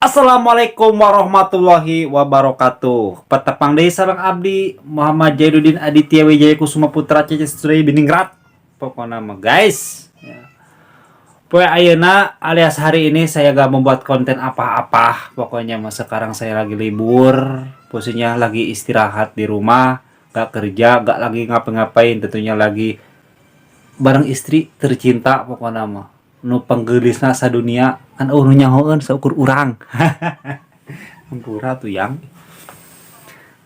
Assalamualaikum warahmatullahi wabarakatuh. Petepang deui sareng abdi Muhammad Jainuddin Aditya Wijaya Kusuma Putra Cecestri Biningrat. Pokoknya mah guys. Ya. Poe ayeuna alias hari ini saya gak membuat konten apa-apa. Pokoknya mah sekarang saya lagi libur, posisinya lagi istirahat di rumah, gak kerja, gak lagi ngapa-ngapain, tentunya lagi bareng istri tercinta pokoknya mah. Nu penggelisna sadunia kan nu nyahoeun saukur urang. Hampura tuh yang.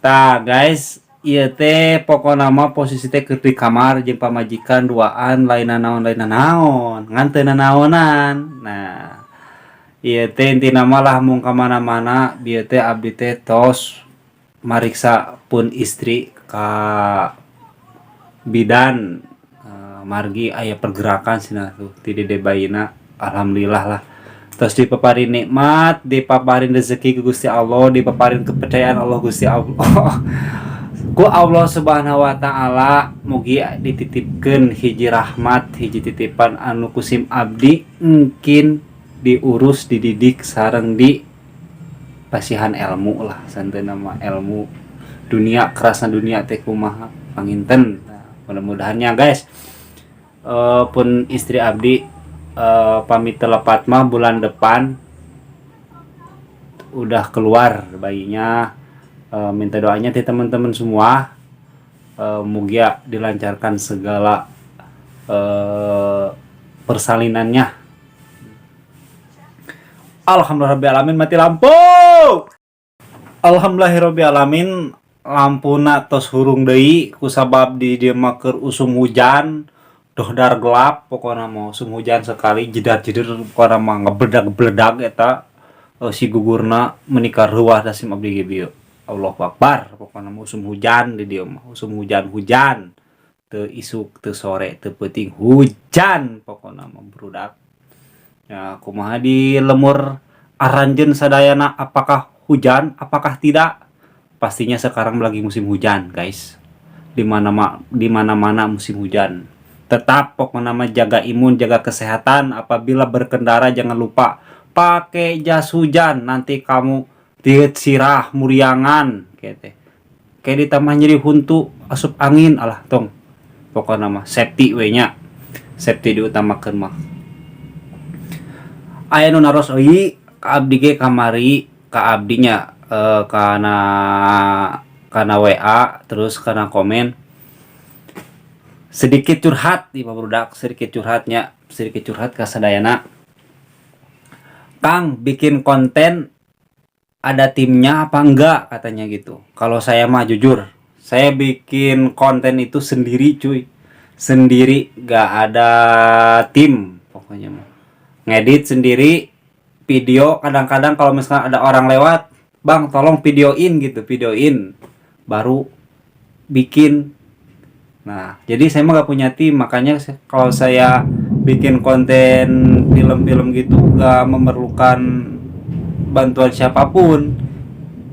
Tah guys, ieu teh pokona mah posisi teh keur di kamar jeung pamajikan duaan lain naon ngan teu nanaonan. Nah, ieu teh intina mah lah mung ka mana-mana bieu teh abdi teh tos mariksa pun istri ka bidan margi aya pergerakan cenah tuh ti dede bayina. Alhamdulillah lah. Terus dipaparin nikmat, dipaparin rezeki ku Gusti Allah, dipaparin kepercayaan Allah Gusti Allah. Ku Allah Subhanahu wa taala mugi dititipkeun hiji rahmat, hiji titipan anu kusim abdi mungkin diurus, dididik sareng di pasihan ilmu lah, santeuna mah ilmu dunia, kerasan dunia teh kumaha panginten. Nah, mudah-mudahannya guys pun istri abdi pamit telepat mah bulan depan udah keluar bayinya. Minta doanya di teman-teman semua, mugia dilancarkan segala persalinannya. Alhamdulillahirobbilalamin. Mati lampu. Alhamdulillahirobbilalamin. Lampuna tos hurung deui kusabab di dieu mah keur usum hujan. Dohdar gelap pokoknya mau usum hujan sekali jedar-jedar pokoknya mah ngebledag-bledag eta si gugurna menikah ruah dasim abdi ge. Allahu Akbar. Pokoknya usum hujan di dieu mah usum hujan teu isuk teu sore teu peuting hujan pokoknya mah brudak. Ya kumaha di lemur aranjeun sadayana, apakah hujan apakah tidak? Pastinya sekarang lagi musim hujan guys. Di mana-mana musim hujan. Tetap pokoknya mah jaga imun, jaga kesehatan. Apabila berkendara jangan lupa pakai jas hujan, nanti kamu diet sirah muriangan kayak ditambah nyeri huntu asup angin alah tong. Pokoknya mah safety we nya, safety diutamakeun mah. Aya nu naros euy ka abdi ge kamari ka abdinya kana WA terus kana komen sedikit curhat di barudak, sedikit curhat ka sadayana. Kang, bikin konten ada timnya apa enggak katanya gitu. Kalau saya mah jujur, saya bikin konten itu sendiri cuy, sendiri, gak ada tim pokoknya mah. Ngedit sendiri, video kadang-kadang kalau misalkan ada orang lewat, bang tolong videoin gitu, videoin baru bikin. Nah, jadi saya mah gak punya tim, makanya kalau saya bikin konten film-film gitu gak memerlukan bantuan siapapun.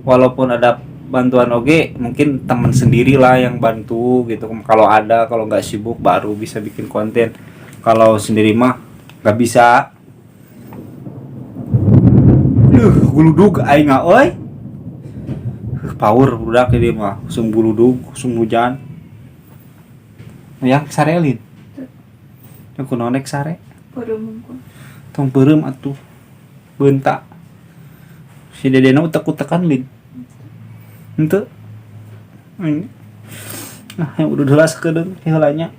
Walaupun ada bantuan oge, mungkin teman sendiri lah yang bantu gitu. Kalau ada, kalau nggak sibuk baru bisa bikin konten. Kalau sendiri mah gak bisa. Guludug aing oi. Power budak ini mah, sum guludug, sum hujan. Yang sare lin. Yang kunonek sare. Peureum. Tong peureum atuh. Beunta. Si dedena utek-utekan lin. Henteu. Nah, yang udah jelas kedeung heulanya.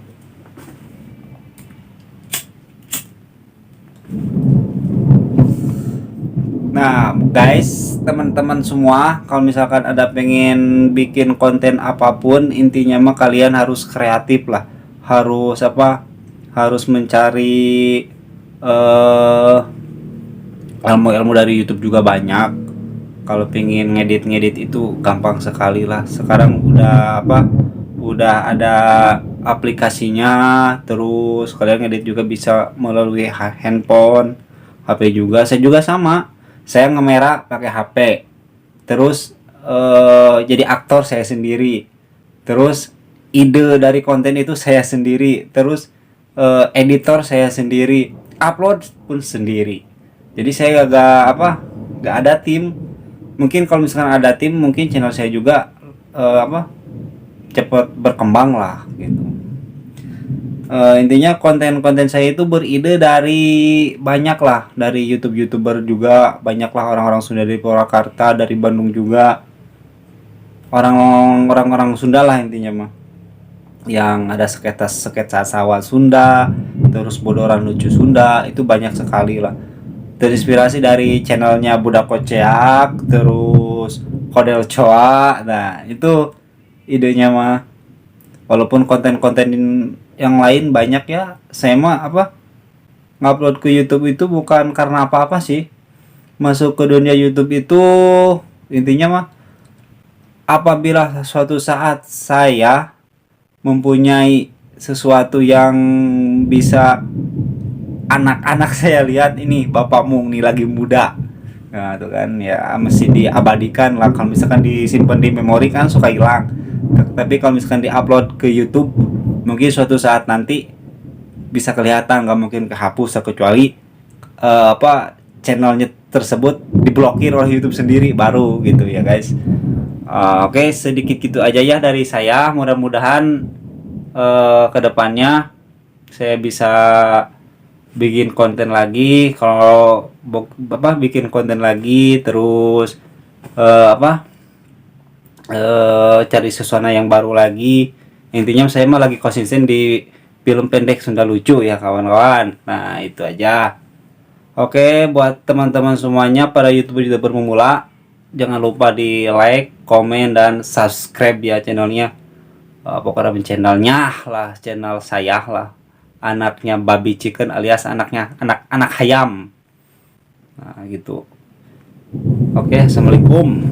Nah, guys, teman-teman semua, kalau misalkan ada pengen bikin konten apapun, intinya mah kalian harus kreatif lah. Harus apa? Harus mencari ilmu-ilmu dari YouTube juga banyak. Kalau pengen ngedit itu gampang sekali lah. Sekarang udah apa? Udah ada aplikasinya. Terus kalian ngedit juga bisa melalui handphone, HP juga. Saya juga sama. Saya ngemerah pakai HP. Terus jadi aktor saya sendiri. Terus ide dari konten itu saya sendiri. Terus editor saya sendiri. Upload pun sendiri. Jadi saya agak apa? nggak ada tim. Mungkin kalau misalkan ada tim, mungkin channel saya juga cepat berkembang lah gitu. Intinya konten-konten saya itu beride dari banyak lah, dari youtuber juga banyak lah, orang-orang Sunda dari Purwakarta, dari Bandung juga, orang-orang Sunda lah intinya mah, yang ada sketsa sawah Sunda, terus bodoran lucu Sunda, itu banyak sekali lah. Terinspirasi dari channelnya Budak Koceak, terus Kodel Coa. Nah itu idenya mah. Walaupun konten-konten yang lain banyak ya, saya mah ngupload ke YouTube itu bukan karena apa-apa sih. Masuk ke dunia YouTube itu intinya mah apabila suatu saat saya mempunyai sesuatu yang bisa anak-anak saya lihat, ini bapakmu nih lagi muda, nah itu kan ya mesti diabadikan lah. Kalau misalkan disimpan di memori kan suka hilang, tapi kalau misalkan diupload ke YouTube mungkin suatu saat nanti bisa kelihatan, nggak mungkin kehapus kecuali channelnya tersebut diblokir oleh YouTube sendiri baru gitu ya guys. Oke, sedikit gitu aja ya dari saya. Mudah-mudahan kedepannya saya bisa bikin konten lagi. Kalau bikin konten lagi terus cari suasana yang baru lagi. Intinya saya mah lagi konsisten di film pendek Sunda lucu ya kawan-kawan. Nah itu aja. Oke, buat teman-teman semuanya para youtuber pemula, jangan lupa di like, komen, dan subscribe ya channelnya. Pokoknya channelnya lah, channel saya lah, anaknya babi chicken alias anak ayam. Nah gitu. Oke, assalamualaikum.